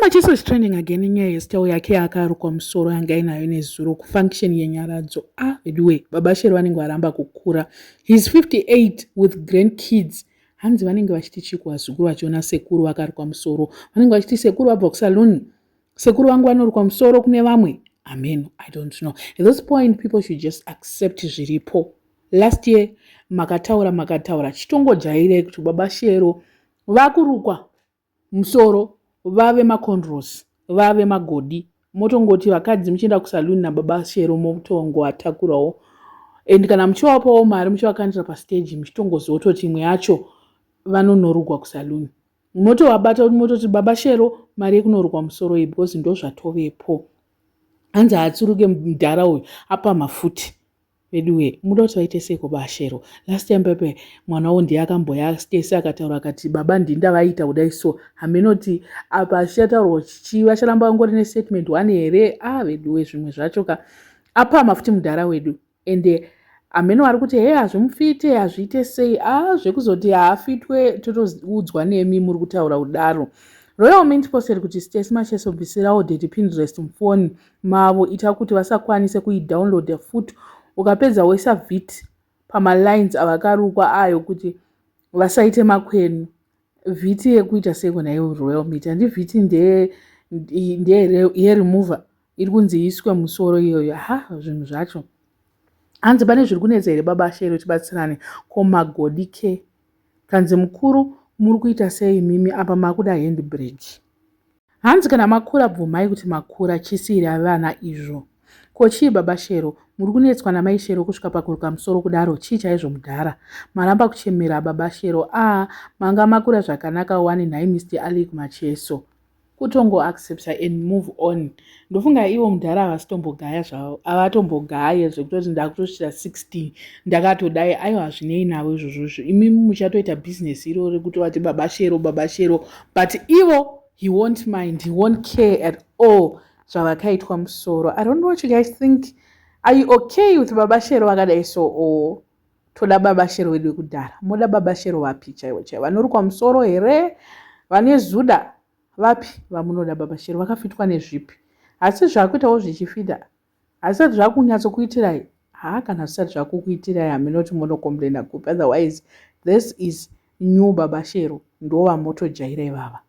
Macheso is trending again inyaya yesitau yake yakarukwa musoro yanga inayo nezuro kufunction yenyaradzo. Anyway, baba Shero vanenge varamba kukura. He's 58 with grandkids. Hanzi vanenge vachiti chikwa zukuru vachiona sekuru vakarukwa musoro. Vanenge vachiti sekuru vabva kusaluni. Sekuru vangu vanorukwa musoro kune vamwe. Amen, I don't know. At this point, people should just accept zviripo. Last year, makataura. Chitongo jaire kuti baba Shero vakurukwa musoro. Vave maconros, vave magodi. Motongoti vakadzi muchienda kusaluni nababa Shero motongo atakurawo. And kana muchiwapawo mari muchivakandira pastage muchitongozototi imwe yacho vanonorukwa kusaluni. Motovabata mototi baba Shero mari yekunorukwa musoro iyi because ndo zvatovepo. Hanzi atsuruke mudhara uyu apa mafuti. Anyway, muda kuti vaite seko baba Shero. Last time pepe mwana ndiye akamboya Stacy akataura akati baba ndinda vaita kudai so hamenoti apa chataurwa chichiva charamba ngori ne statement 1 here vedu zvimwe zvacho ka apa mafuti mudhara wedu ende ameno ari kuti hey azvimufite azviite sei zvekuzoti afitwe totoudzwa nemi muri kutaura kudaro. Royal Mint posted kuti Stacy Macheso bisirawo date Pinterest mufoni mavo ita kuti vasakwanise kuidownload futi ukapedza wesa vhiti pamalines avakarukwa ayo kuti vasaite makwenu. Vhiti yekuita seko nayo Royal Mint andi vhiti ndeye remover iri kunzi iswe musoro iyoyo. Zvinhu zvacho hanzi pane zviri kunetsa here baba Shero tibatsirane komagodi ke kanzi mukuru muri kuita sei mimi apa makuda handbrake. Hanzi kana makura bvumai kuti makura chisiri avana izvo. Kochi baba Shero muri kunetswa namai Shero kusvika pakuruka musoro kudaro chii chaizvo mudhara maramba kuchemera baba Shero manga makura zvakanaka wani nhai Mr. Alec Macheso kutongo accepta and move on. Ndofunga ivo mudhara havasitombogaya zvavo avatombogaye zvekutoti ndakutosvika 60 ndakatodai aiwa hazvinei navo izvozvo imi muchatoita business iro rekuti vati baba Shero but ivo he won't mind, he won't care at all zvavakaitwa musoro. I don't know what you guys think. Are you okay with baba Shero vakadai so or toda baba Shero wedu kudhara? Moda baba Shero vapi chaivo vanorukwa musoro here vane zuda vapi vamunoda baba Shero vakafitwa nezvipi? Asi zvakuitawo zvichifida asati zvakunyatsokuitirai kana zvisati zvakukuitirai haminoti munokomplaina kupi. Otherwise this is new baba Shero ndo vamotojairai vava.